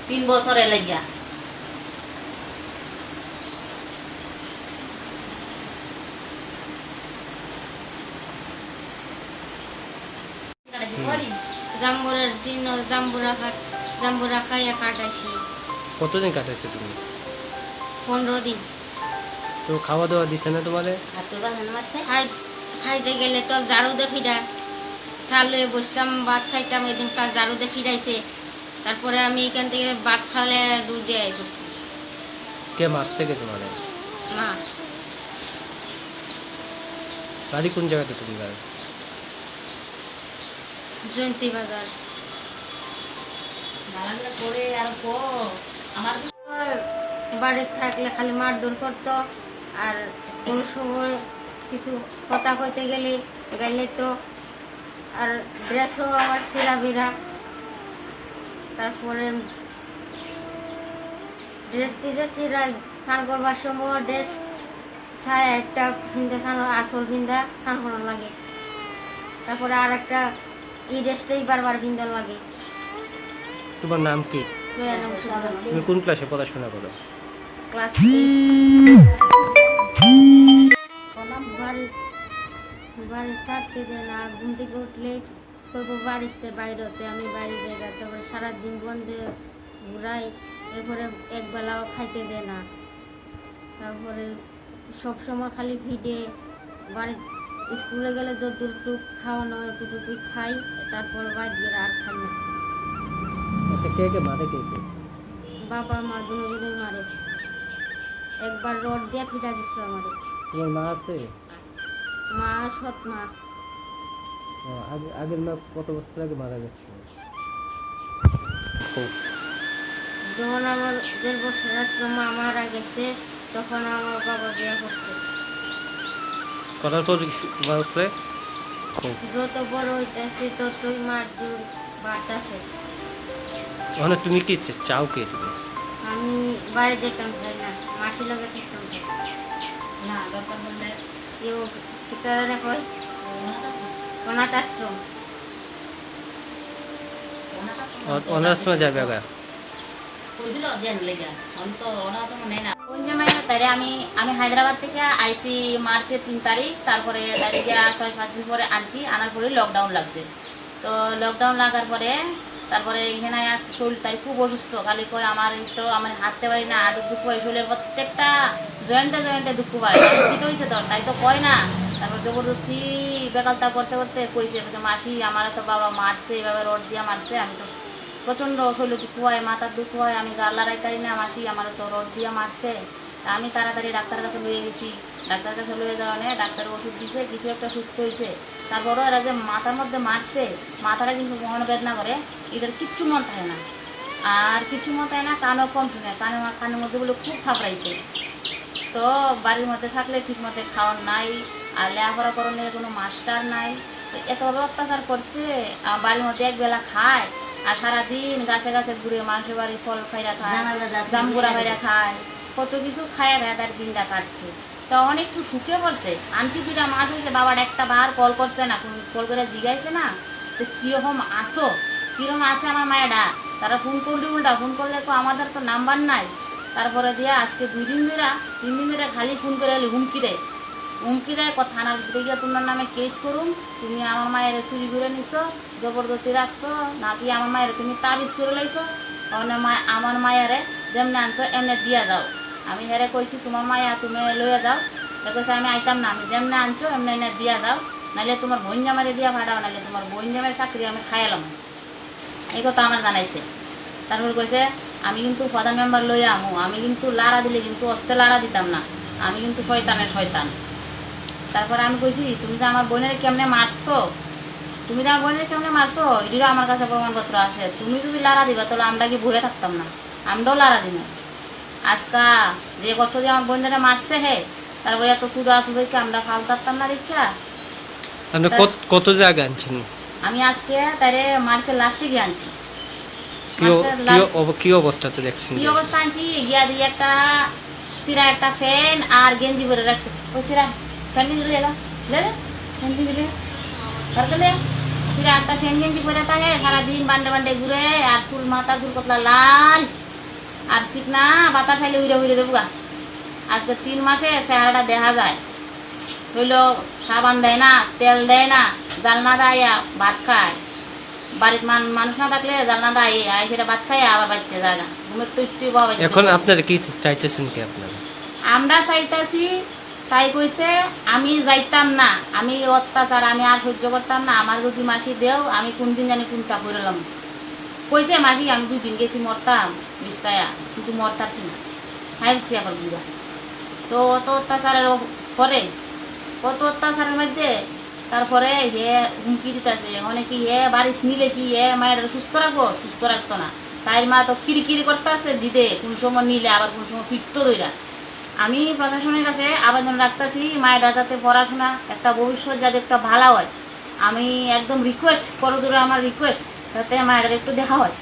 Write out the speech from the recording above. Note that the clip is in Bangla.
তিন বছরে লাগিয়া জাম্বুরার দিন জাম্বুরা খাইয়া কাটাইছি। কতদিন কাটাইছে তুমি? 15 দিন। তো খাওয়া দাওয়া দিছে না তোমারে? খাইতে গেলে তো ঝাড়ু দিয়ে ফিরা খালে বসলাম, ভাত খাইতাম, এদিন কাজ ঝাড়ু দিয়ে ফিরাইছে। তারপরে আমি এখান থেকে ভাত খালে দূর দিয়ে করছি। কে মারছে কে তোমারে? মা। বাড়ি কোন জায়গাতে তুমি বাড়ি? জয়ন্তী বাজার। আমার বাড়িতে থাকলে খালি মারধর করতো, আর কোনো সময় কিছু কথা কইতে গেলে তো আর ড্রেসও আমার ছিঁড়া বিড়া। তারপরে ড্রেস দিয়ে ছিঁড়া, স্নান করবার সময় ড্রেস ছায় একটা ভিন্দা আসল ভিন্দা স্নান করার লাগে। তারপরে আর একটা এই ড্রেসটাই বারবার ভিন্দা লাগে। তোমার নাম কি? তুমি কোন ক্লাসে পড়াশোনা করো? ক্লাস বাড়ি থাকতে দেয় না, ঘুম থেকে উঠলে করবো বাড়িতে বাইরেতে, আমি বাইরে জায়গা। তারপরে সারাদিন বন্ধে ঘুরাই, এরপরে একবেলাও খাইতে দেয় না। তারপরে সবসময় খালি ভিডে বাড়ি স্কুলে গেলে যতটুক খাওয়ানো এতটুকুই খাই, তারপর বাড়ি গেলে আর খাই না। আচ্ছা, কে কে মারে কে কে? বাবা মা দুজনেই মারে। একবার রড দিয়ে পিটা দিছিল আমারে। তোমার মা আছে? মা সৎ মা। আগের মা কত বছর আগে মারা গেছে? যখন আমার 1.5 বছর আসলো মা মারা গেছে, তখন আমার বাবা বিয়ে করছে। করার পর তোমার উপরে যত বড় হইতেছে ততই মারধর বাড়তেছে। মানে তুমি কি চাও কে তুমি? আমি বাড়ি যেতাম চাই না, মাসির লগে থাকতাম চাই না, দরকার বললে কেউ কিতারা কয় অনাথ আশ্রম। অনার্স সময় যাবে আগা আমি হায়দ্রাবাদ থেকে আইসি মার্চের 3 তারিখ। তারপরে তারিখে 6-7 দিন পরে আনছি, আনার পরে লকডাউন লাগছে। তো লকডাউন লাগার পরে তারপরে এখানে শরীর তাই খুব অসুস্থ, খালি কয় আমার আমার হাঁটতে পারি না, হাঁটু দুঃখ হয়, শরীরের প্রত্যেকটা জয়েন্টে দুঃখ পায়। কি তো হয়েছে তোর? তাই তো কয় না। তারপর জবরদস্তি বেকালতা করতে করতে কইছে মাসি আমার তো বাবা মারছে, এভাবে রড দিয়া মারছে, আমি তো প্রচণ্ড শরীরে দুঃখ হয়, মাথার দুঃখ হয়, আমি গা লড়াই পারি না, মাসি আমার তো রড দিয়া মারছে। তা আমি তাড়াতাড়ি ডাক্তারের কাছে লয়ে গেছি। ডাক্তারের কাছে লয়ে যাওয়া নেই, ডাক্তার ওষুধ দিছে, কিছু একটা সুস্থ হয়েছে। তারপরও এরা যে মাথার মধ্যে মারছে, মাথাটা কিন্তু কখনো বেদনা করে, এটার কিচ্ছু মন থাকে না। আর কিছু মন থাকে না, কানও কম শুনে, কানের মধ্যে বলে খুব থাপড়াইছে। তো বাড়ির মধ্যে থাকলে ঠিক মতো খাওয়ার নাই, আর লেখাপড়া করণের কোনো মাস্টার নাই। তো এতভাবে অত্যাচার করছে, বাড়ির মধ্যে একবেলা খায়, আর সারাদিন গাছে গাছে ঘুরে মানুষের বাড়ি ফল খাইরা খায়, জামগুড়া খাইরা খায়, কত কিছু খায় খায় তার দিনটা কাটছে। তখন একটু শুকিয়ে পড়ছে, আনছি 2টা মাস হয়েছে, বাবার একটা বার কল করছে না, কল করে জিগাইছে না তো কীরকম আসো, কীরকম আসে আমার মায়েরা। তারা ফোন করলে উল্টা ফোন করলে তো আমাদের তো নাম্বার নাই। তারপরে দিয়ে আজকে 2 দিন ধরে 3 দিন ধরে খালি ফোন করে এলে হুমকি দেয় থানার ভিতরে গিয়ে তোমার নামে কেস করুন, তুমি আমার মায়ের চুরি করে নিছো, জবরদস্তি রাখছো, নাকি আমার মায়ের তুমি তাবিজ করে লাইছো, আমার মায়েরে যেমনি আনছো এমনি দিয়া যাও। আমি হেরে কইছি তোমার মায়া তুমি লইয়া যাও, কইছে আমি আইতাম না, আমি যেমনি আনছো এমনি এনে দিয়া যাও, নাহলে তোমার বোন জামারে দিয়া ভাড়াও, নাহলে তোমার বোন জামের চাকরি আমি খাইলাম। এই কথা আমার জানাইছে। তারপর কইছে আমি কিন্তু প্রধান মেম্বার লইয়া আমু, আমি কিন্তু লাড়া দিলে কিন্তু অস্তে লাড়া দিতাম না, আমি কিন্তু শয়তানের শয়তান। তারপরে আমি কইছি তুমি যে আমার বোনের কেমনে মারছো, এটিরও আমার কাছে প্রমাণপত্র আছে, তুমি যদি লাড়া দিবা তাহলে আমরা কি বইয়ে থাকতাম না, আমরাও লাড়া দিব। আজকা যে কত যে আমার বোনেরা মারছে হে, তারপরে এত সুদা সুদাইকে আমরা ফালতারতাম না দেখা আপনি কত জায়গা আনছেন? আমি আজকে তারে মার্চের লাস্টে গিয়ে আনছি। কি অবস্থাতে দেখছেন? কি অবস্থা আনছি গিয়া দিয়ে একটা সিরা একটা ফ্যান আর গেঞ্জি করে রাখছে। ওই সিরা ফ্যান গেঞ্জি লে ফ্যান গেঞ্জি লে তারপরে সিরা একটা ফ্যান গেঞ্জি পরে থাকে সারাদিন বান্ডে বান্ডে ঘুরে আর চুল মাথা চুল কতলা লাল আর চিকনা বাতাস খাইলে উড়ে উড়ে দেবো গা। আজকে 3 মাসে চেহারাটা দেখা যায়। হইল সাবান দেয় না, তেল দেয় না, জালনা দেয় ভাত খায়। বাড়ির মানুষ না থাকলে জালনা দেয় আয় সেটা ভাত খায় আবার বাড়িতে জায়গা ঘুমের তো একটু এখন আপনারা কি চাইতেছেন কি আপনারা? আমরা চাইতেছি তাই কইছে আমি যাইতাম না, আমি অত্যাচার আমি আর সহ্য করতাম না, আমার যদি মাসি দেও আমি কোন দিন জানি কোনটা করলাম। কইছে মাসি আমি 2 দিন গেছি মরতাম বিষটায়া কিন্তু মরতারছি না খাইছি আবার বুড়া। তো অত অত্যাচারের পরে কত অত্যাচারের মধ্যে তারপরে হে হুমকি দিতেছে অনেকে হে বাড়িতে নিলে কি হে মায়ের সুস্থ রাখবো, সুস্থ রাখতো না। তাই মা তো কিরিকিরি করতে আছে জিদে কোন সময় নিলে আবার কোন সময় ফিরতো দইরা। আমি প্রশাসনের কাছে আবেদন রাখতেছি মায়েরা যাতে পড়াশোনা একটা ভবিষ্যৎ যাতে একটা ভালো হয়। আমি একদম রিকোয়েস্ট করো দূরে আমার রিকোয়েস্ট যাতে মায়েরা একটু দেখা হয়।